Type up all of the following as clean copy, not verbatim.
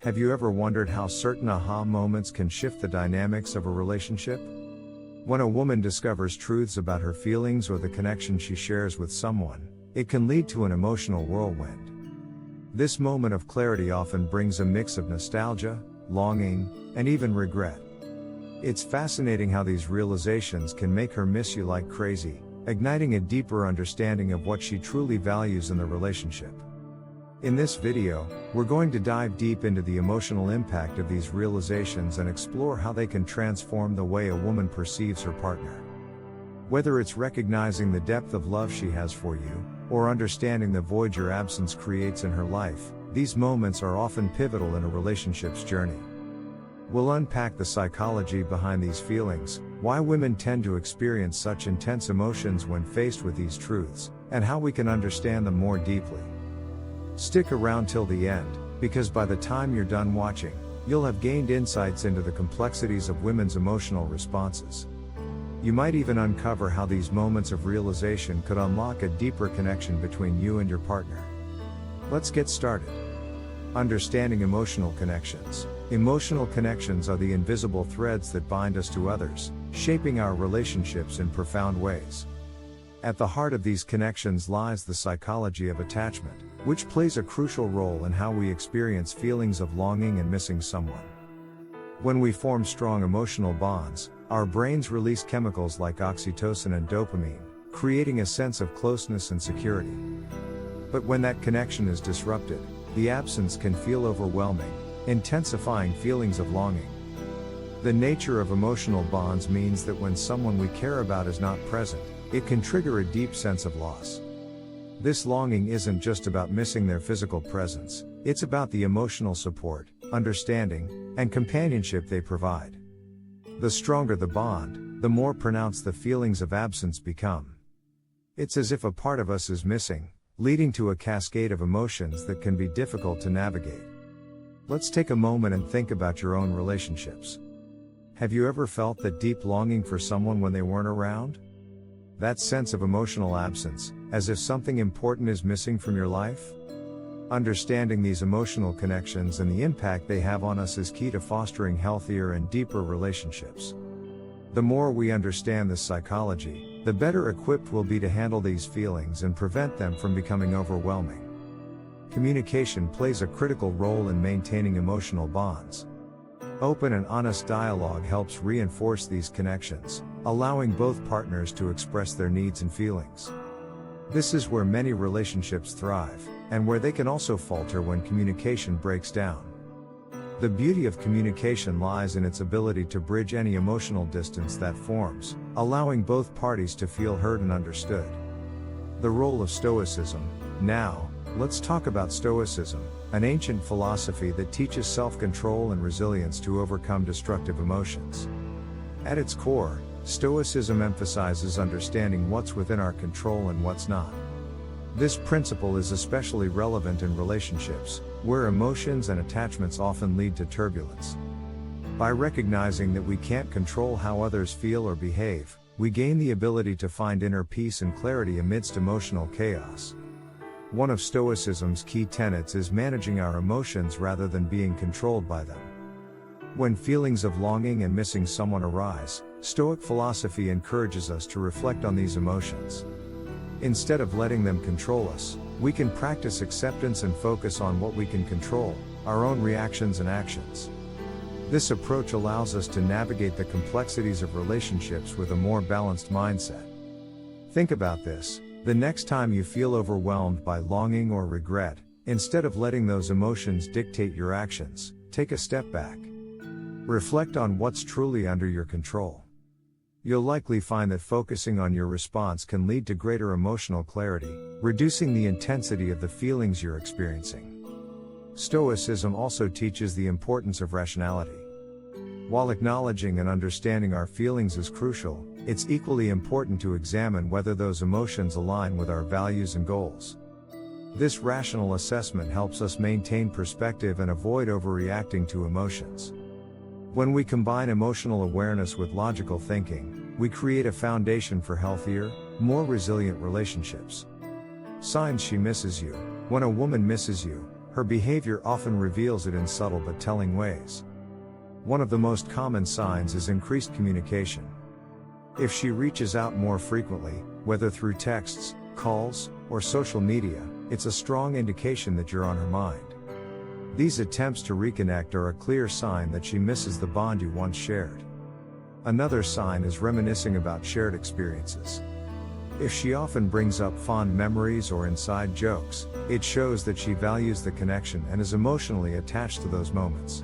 Have you ever wondered how certain aha moments can shift the dynamics of a relationship? When a woman discovers truths about her feelings or the connection she shares with someone, it can lead to an emotional whirlwind. This moment of clarity often brings a mix of nostalgia, longing, and even regret. It's fascinating how these realizations can make her miss you like crazy, igniting a deeper understanding of what she truly values in the relationship. In this video, we're going to dive deep into the emotional impact of these realizations and explore how they can transform the way a woman perceives her partner. Whether it's recognizing the depth of love she has for you, or understanding the void your absence creates in her life, these moments are often pivotal in a relationship's journey. We'll unpack the psychology behind these feelings, why women tend to experience such intense emotions when faced with these truths, and how we can understand them more deeply. Stick around till the end, because by the time you're done watching, you'll have gained insights into the complexities of women's emotional responses. You might even uncover how these moments of realization could unlock a deeper connection between you and your partner. Let's get started. Understanding emotional connections. Emotional connections are the invisible threads that bind us to others, shaping our relationships in profound ways. At the heart of these connections lies the psychology of attachment, which plays a crucial role in how we experience feelings of longing and missing someone. When we form strong emotional bonds, our brains release chemicals like oxytocin and dopamine, creating a sense of closeness and security. But when that connection is disrupted, the absence can feel overwhelming, intensifying feelings of longing. The nature of emotional bonds means that when someone we care about is not present, it can trigger a deep sense of loss. This longing isn't just about missing their physical presence, it's about the emotional support, understanding, and companionship they provide. The stronger the bond, the more pronounced the feelings of absence become. It's as if a part of us is missing, leading to a cascade of emotions that can be difficult to navigate. Let's take a moment and think about your own relationships. Have you ever felt that deep longing for someone when they weren't around? That sense of emotional absence, as if something important is missing from your life? Understanding these emotional connections and the impact they have on us is key to fostering healthier and deeper relationships. The more we understand this psychology, the better equipped we'll be to handle these feelings and prevent them from becoming overwhelming. Communication plays a critical role in maintaining emotional bonds. Open and honest dialogue helps reinforce these connections, allowing both partners to express their needs and feelings. This is where many relationships thrive, and where they can also falter when communication breaks down. The beauty of communication lies in its ability to bridge any emotional distance that forms, allowing both parties to feel heard and understood. The role of Stoicism. Now, let's talk about Stoicism, an ancient philosophy that teaches self-control and resilience to overcome destructive emotions. At its core, Stoicism emphasizes understanding what's within our control and what's not. This principle is especially relevant in relationships, where emotions and attachments often lead to turbulence. By recognizing that we can't control how others feel or behave, we gain the ability to find inner peace and clarity amidst emotional chaos. One of Stoicism's key tenets is managing our emotions rather than being controlled by them. When feelings of longing and missing someone arise, Stoic philosophy encourages us to reflect on these emotions. Instead of letting them control us, we can practice acceptance and focus on what we can control, our own reactions and actions. This approach allows us to navigate the complexities of relationships with a more balanced mindset. Think about this. The next time you feel overwhelmed by longing or regret, instead of letting those emotions dictate your actions, take a step back. Reflect on what's truly under your control. You'll likely find that focusing on your response can lead to greater emotional clarity, reducing the intensity of the feelings you're experiencing. Stoicism also teaches the importance of rationality. While acknowledging and understanding our feelings is crucial, it's equally important to examine whether those emotions align with our values and goals. This rational assessment helps us maintain perspective and avoid overreacting to emotions. When we combine emotional awareness with logical thinking, we create a foundation for healthier, more resilient relationships. Signs she misses you. When a woman misses you, her behavior often reveals it in subtle but telling ways. One of the most common signs is increased communication. If she reaches out more frequently, whether through texts, calls, or social media, it's a strong indication that you're on her mind. These attempts to reconnect are a clear sign that she misses the bond you once shared. Another sign is reminiscing about shared experiences. If she often brings up fond memories or inside jokes, it shows that she values the connection and is emotionally attached to those moments.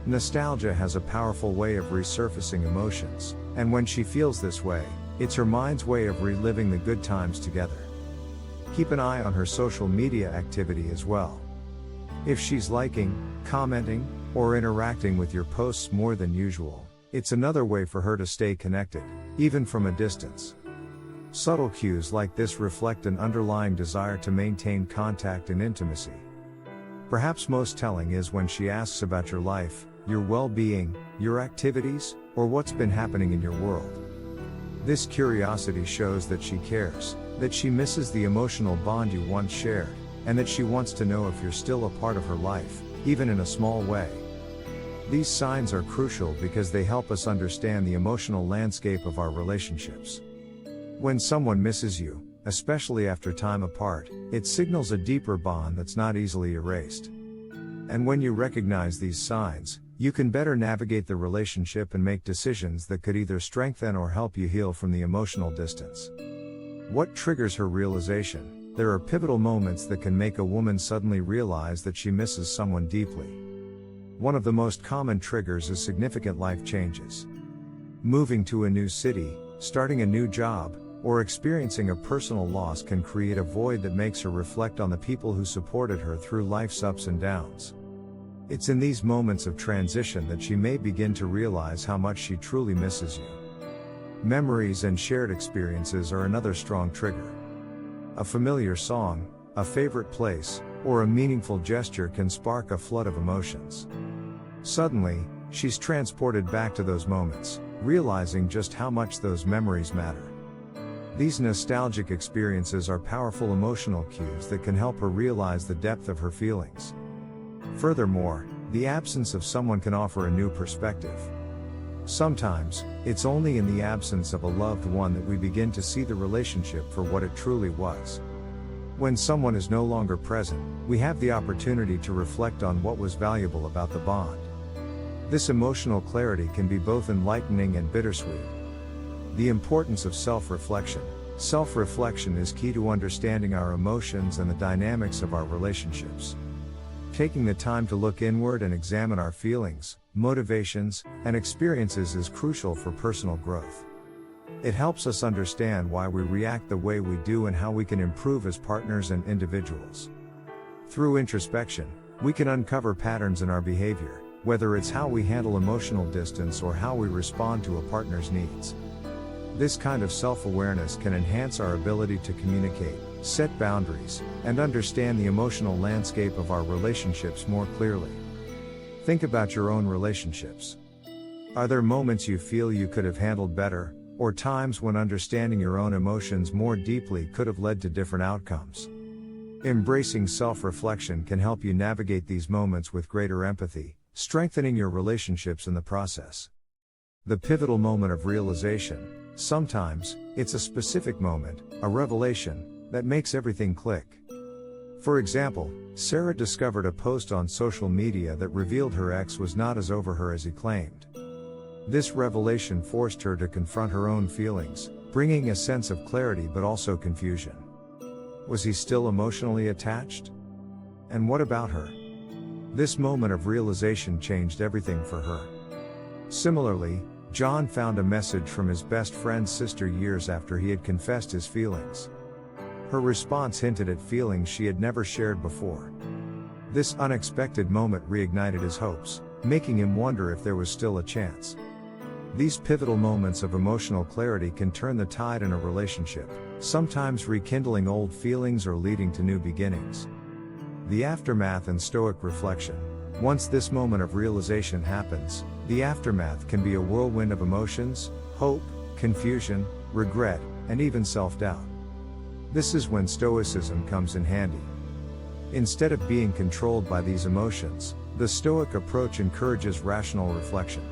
Nostalgia has a powerful way of resurfacing emotions, and when she feels this way, it's her mind's way of reliving the good times together. Keep an eye on her social media activity as well. If she's liking, commenting, or interacting with your posts more than usual, it's another way for her to stay connected, even from a distance. Subtle cues like this reflect an underlying desire to maintain contact and intimacy. Perhaps most telling is when she asks about your life, your well-being, your activities, or what's been happening in your world. This curiosity shows that she cares, that she misses the emotional bond you once shared, and that she wants to know if you're still a part of her life, even in a small way. These signs are crucial because they help us understand the emotional landscape of our relationships. When someone misses you, especially after time apart, it signals a deeper bond that's not easily erased. And when you recognize these signs, you can better navigate the relationship and make decisions that could either strengthen or help you heal from the emotional distance. What triggers her realization? There are pivotal moments that can make a woman suddenly realize that she misses someone deeply. One of the most common triggers is significant life changes. Moving to a new city, starting a new job, or experiencing a personal loss can create a void that makes her reflect on the people who supported her through life's ups and downs. It's in these moments of transition that she may begin to realize how much she truly misses you. Memories and shared experiences are another strong trigger. A familiar song, a favorite place, or a meaningful gesture can spark a flood of emotions. Suddenly, she's transported back to those moments, realizing just how much those memories matter. These nostalgic experiences are powerful emotional cues that can help her realize the depth of her feelings. Furthermore, the absence of someone can offer a new perspective. Sometimes, it's only in the absence of a loved one that we begin to see the relationship for what it truly was. When someone is no longer present, we have the opportunity to reflect on what was valuable about the bond. This emotional clarity can be both enlightening and bittersweet. The importance of self-reflection. Self-reflection is key to understanding our emotions and the dynamics of our relationships. Taking the time to look inward and examine our feelings, motivations, and experiences is crucial for personal growth. It helps us understand why we react the way we do and how we can improve as partners and individuals. Through introspection, we can uncover patterns in our behavior, whether it's how we handle emotional distance or how we respond to a partner's needs. This kind of self-awareness can enhance our ability to communicate, set boundaries, and understand the emotional landscape of our relationships more clearly. Think about your own relationships. Are there moments you feel you could have handled better, or times when understanding your own emotions more deeply could have led to different outcomes? Embracing self-reflection can help you navigate these moments with greater empathy, strengthening your relationships in the process. The pivotal moment of realization. Sometimes, it's a specific moment, a revelation, that makes everything click. For example, Sarah discovered a post on social media that revealed her ex was not as over her as he claimed. This revelation forced her to confront her own feelings, bringing a sense of clarity but also confusion. Was he still emotionally attached? And what about her? This moment of realization changed everything for her. Similarly, John found a message from his best friend's sister years after he had confessed his feelings. Her response hinted at feelings she had never shared before. This unexpected moment reignited his hopes, making him wonder if there was still a chance. These pivotal moments of emotional clarity can turn the tide in a relationship, sometimes rekindling old feelings or leading to new beginnings. The aftermath and Stoic reflection. Once this moment of realization happens, the aftermath can be a whirlwind of emotions, hope, confusion, regret, and even self-doubt. This is when Stoicism comes in handy. Instead of being controlled by these emotions, the Stoic approach encourages rational reflection.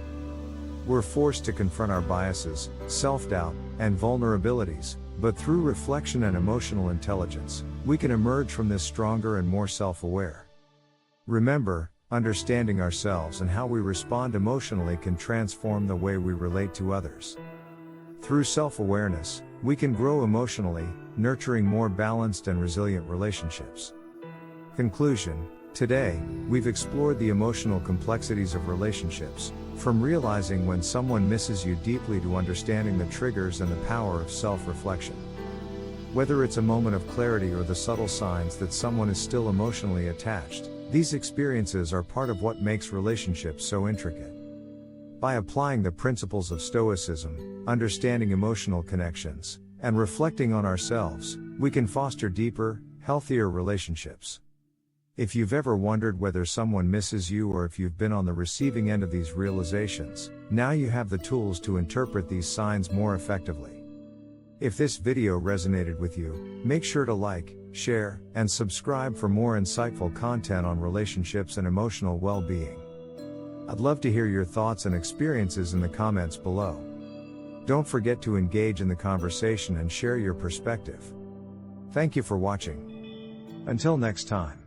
We're forced to confront our biases, self-doubt, and vulnerabilities, but through reflection and emotional intelligence, we can emerge from this stronger and more self-aware. Remember, understanding ourselves and how we respond emotionally can transform the way we relate to others. Through self-awareness, we can grow emotionally, nurturing more balanced and resilient relationships. Conclusion: today, we've explored the emotional complexities of relationships, from realizing when someone misses you deeply to understanding the triggers and the power of self-reflection. Whether it's a moment of clarity or the subtle signs that someone is still emotionally attached, these experiences are part of what makes relationships so intricate. By applying the principles of Stoicism, understanding emotional connections, and reflecting on ourselves, we can foster deeper, healthier relationships. If you've ever wondered whether someone misses you or if you've been on the receiving end of these realizations, now you have the tools to interpret these signs more effectively. If this video resonated with you, make sure to like, share, and subscribe for more insightful content on relationships and emotional well-being. I'd love to hear your thoughts and experiences in the comments below. Don't forget to engage in the conversation and share your perspective. Thank you for watching. Until next time.